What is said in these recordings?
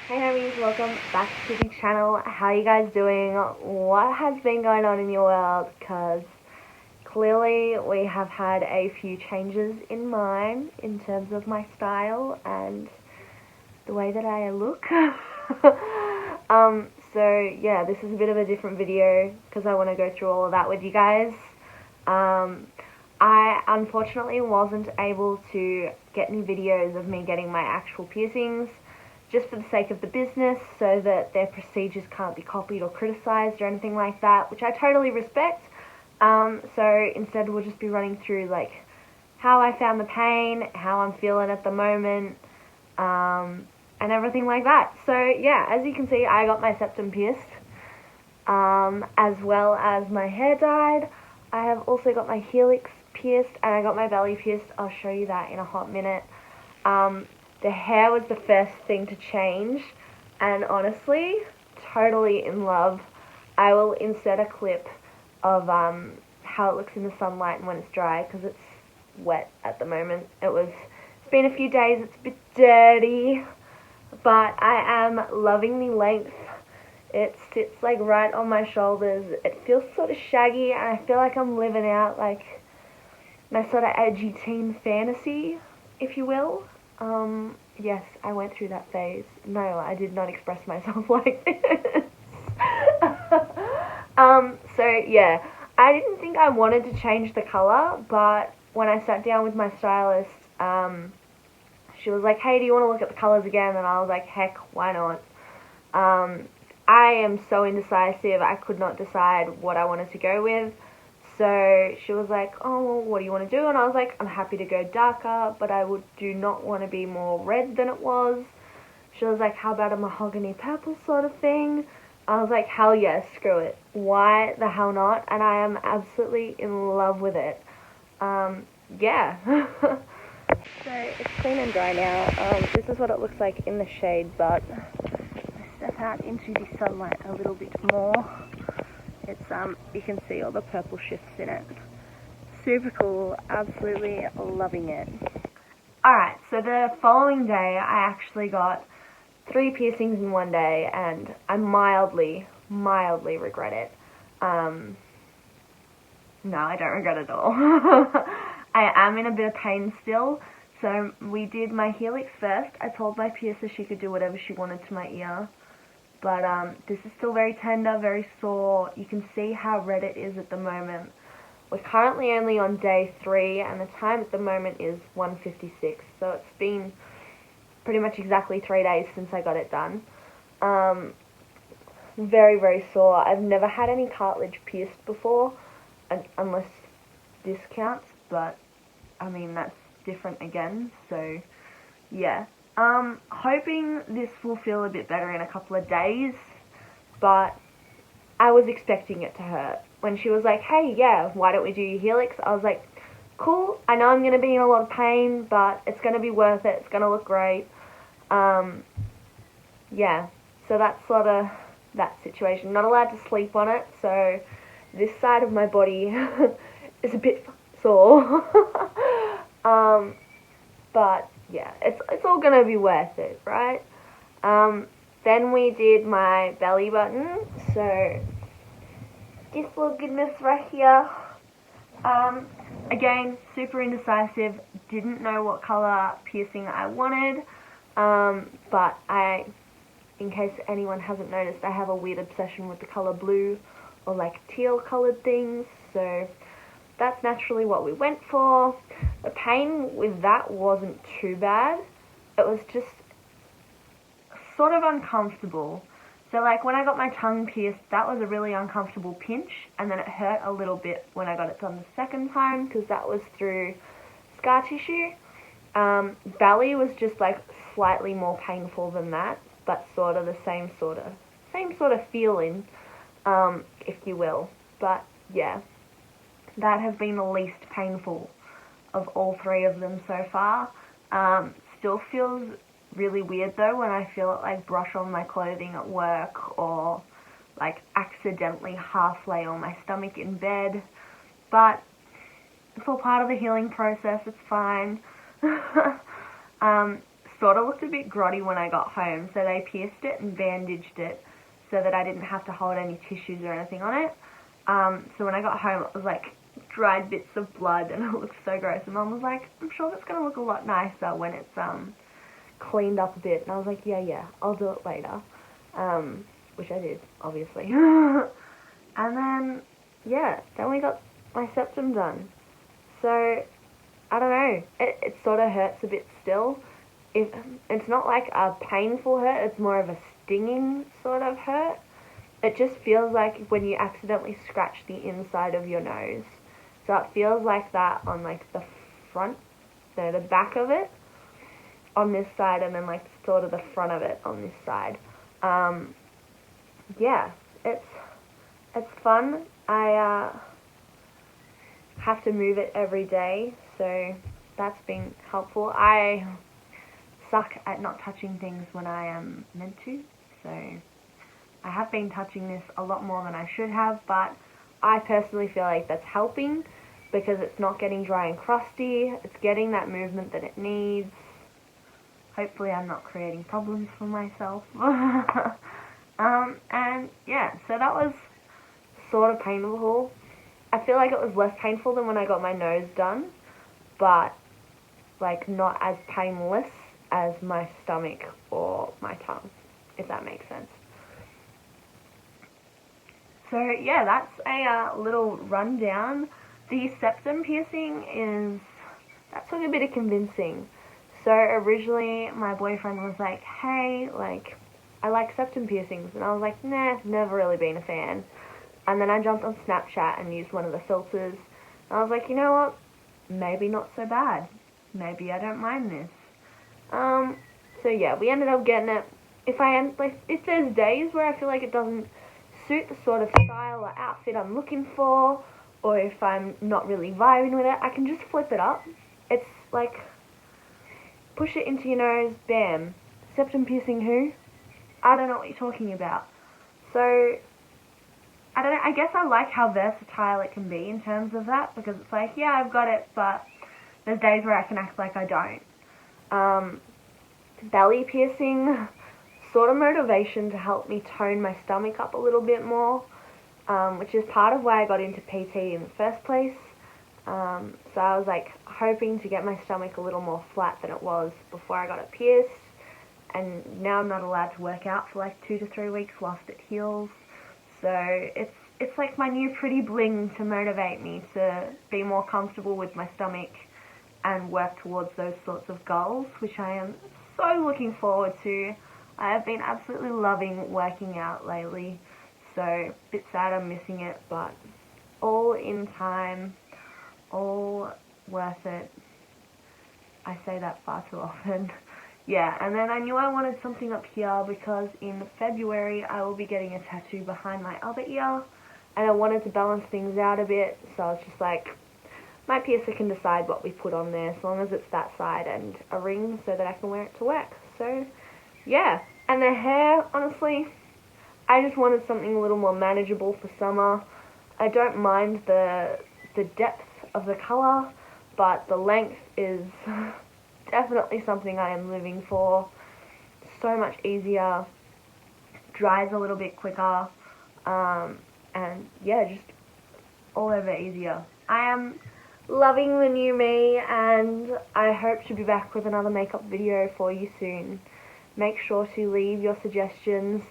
Hey homies, welcome back to the channel. How are you guys doing? What has been going on in your world? Because clearly we have had a few changes in mine in terms of my style and the way that I look. So yeah, this is a bit of a different video because I want to go through all of that with you guys. I unfortunately wasn't able to get any videos of me getting my actual piercings, just for the sake of the business, so that their procedures can't be copied or criticised or anything like that, which I totally respect. So instead we'll just be running through like how I found the pain, how I'm feeling at the moment, and everything like that. So yeah, as you can see, I got my septum pierced, as well as my hair dyed. I have also got my helix pierced, and I got my belly pierced. I'll show you that in a hot minute. The hair was the first thing to change, and honestly, totally in love. I will insert a clip of how it looks in the sunlight and when it's dry, because it's wet at the moment. It's been a few days, it's a bit dirty, but I am loving the length. It sits like right on my shoulders. It feels sort of shaggy, and I feel like I'm living out like my sort of edgy teen fantasy, if you will. Yes, I went through that phase. No, I did not express myself like this. So yeah, I didn't think I wanted to change the colour, but when I sat down with my stylist, she was like, hey, do you want to look at the colours again? And I was like, heck, why not? I am so indecisive, I could not decide what I wanted to go with. So she was like, oh, well, what do you want to do? And I was like, I'm happy to go darker, but I do not want to be more red than it was. She was like, how about a mahogany purple sort of thing? I was like, hell yes, screw it. Why the hell not? And I am absolutely in love with it. Yeah. So it's clean and dry now. This is what it looks like in the shade, but I step out into the sunlight a little bit more. It's you can see all the purple shifts in it. Super cool, absolutely loving it. Alright, so the following day I actually got 3 piercings in one day, and I mildly regret it. No, I don't regret it at all. I am in a bit of pain still, so we did my helix first. I told my piercer she could do whatever she wanted to my ear. But this is still very tender, very sore. You can see how red it is at the moment. We're currently only on day 3, and the time at the moment is 1:56. So it's been pretty much exactly 3 days since I got it done. Very sore. I've never had any cartilage pierced before, unless this counts. But I mean, that's different again. So yeah. Hoping this will feel a bit better in a couple of days, but I was expecting it to hurt. When she was like, hey, yeah, why don't we do your helix? I was like, cool, I know I'm going to be in a lot of pain, but it's going to be worth it, it's going to look great. Yeah, so that's sort of that situation. Not allowed to sleep on it, so this side of my body is a bit sore. But yeah, it's all gonna be worth it, right? Then we did my belly button, so this little goodness right here. Again, super indecisive, didn't know what colour piercing I wanted, but in case anyone hasn't noticed, I have a weird obsession with the colour blue, or like teal coloured things, so that's naturally what we went for. The pain with that wasn't too bad. It was just sort of uncomfortable. So like when I got my tongue pierced, that was a really uncomfortable pinch, and then it hurt a little bit when I got it done the second time, because that was through scar tissue. Belly was just like slightly more painful than that, but sort of the same sort of feeling, if you will. But yeah. That has been the least painful of all 3 of them so far. Still feels really weird though when I feel it like brush on my clothing at work, or like accidentally half lay on my stomach in bed. But it's all part of the healing process, it's fine. sort of looked a bit grotty when I got home, so they pierced it and bandaged it so that I didn't have to hold any tissues or anything on it. So when I got home, it was like dried bits of blood, and it looked so gross. And Mum was like, I'm sure that's going to look a lot nicer when it's cleaned up a bit. And I was like, yeah, I'll do it later. Which I did, obviously. And then, yeah, then we got my septum done. So, I don't know, it sort of hurts a bit still. It's not like a painful hurt, it's more of a stinging sort of hurt. It just feels like when you accidentally scratch the inside of your nose. So it feels like that on like the front, no, the back of it on this side, and then like sort of the front of it on this side. Yeah, it's fun. I have to move it every day, so that's been helpful. I suck at not touching things when I am meant to, so I have been touching this a lot more than I should have, but I personally feel like that's helping because it's not getting dry and crusty, it's getting that movement that it needs. Hopefully I'm not creating problems for myself. And yeah, so that was sort of painful. I feel like it was less painful than when I got my nose done, but like not as painless as my stomach or my tongue, if that makes sense. So yeah, that's a little rundown. The septum piercing that took a bit of convincing. So originally my boyfriend was like, hey, like, I like septum piercings, and I was like, nah, never really been a fan. And then I jumped on Snapchat and used one of the filters, and I was like, you know what, maybe not so bad. Maybe I don't mind this. So yeah, we ended up getting it. If there's days where I feel like it doesn't suit the sort of style or outfit I'm looking for, or if I'm not really vibing with it, I can just flip it up. It's like, push it into your nose, bam. Septum piercing who? I don't know what you're talking about. So, I don't know, I guess I like how versatile it can be in terms of that, because it's like, yeah, I've got it, but there's days where I can act like I don't. Belly piercing, sort of motivation to help me tone my stomach up a little bit more, which is part of why I got into PT in the first place. So I was like hoping to get my stomach a little more flat than it was before I got it pierced, and now I'm not allowed to work out for like 2 to 3 weeks whilst it heals. So it's like my new pretty bling to motivate me to be more comfortable with my stomach and work towards those sorts of goals, which I am so looking forward to. I have been absolutely loving working out lately, so a bit sad I'm missing it, but all in time, all worth it. I say that far too often. Yeah, and then I knew I wanted something up here because in February I will be getting a tattoo behind my other ear, and I wanted to balance things out a bit, so I was just like, my piercer can decide what we put on there, as long as it's that side and a ring so that I can wear it to work. So, yeah. And the hair, honestly, I just wanted something a little more manageable for summer. I don't mind the depth of the colour, but the length is definitely something I am living for. So much easier, dries a little bit quicker, and yeah, just all over easier. I am loving the new me, and I hope to be back with another makeup video for you soon. Make sure to leave your suggestions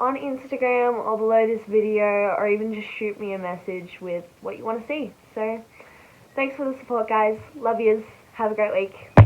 on Instagram or below this video, or even just shoot me a message with what you want to see. So, thanks for the support, guys. Love yous. Have a great week.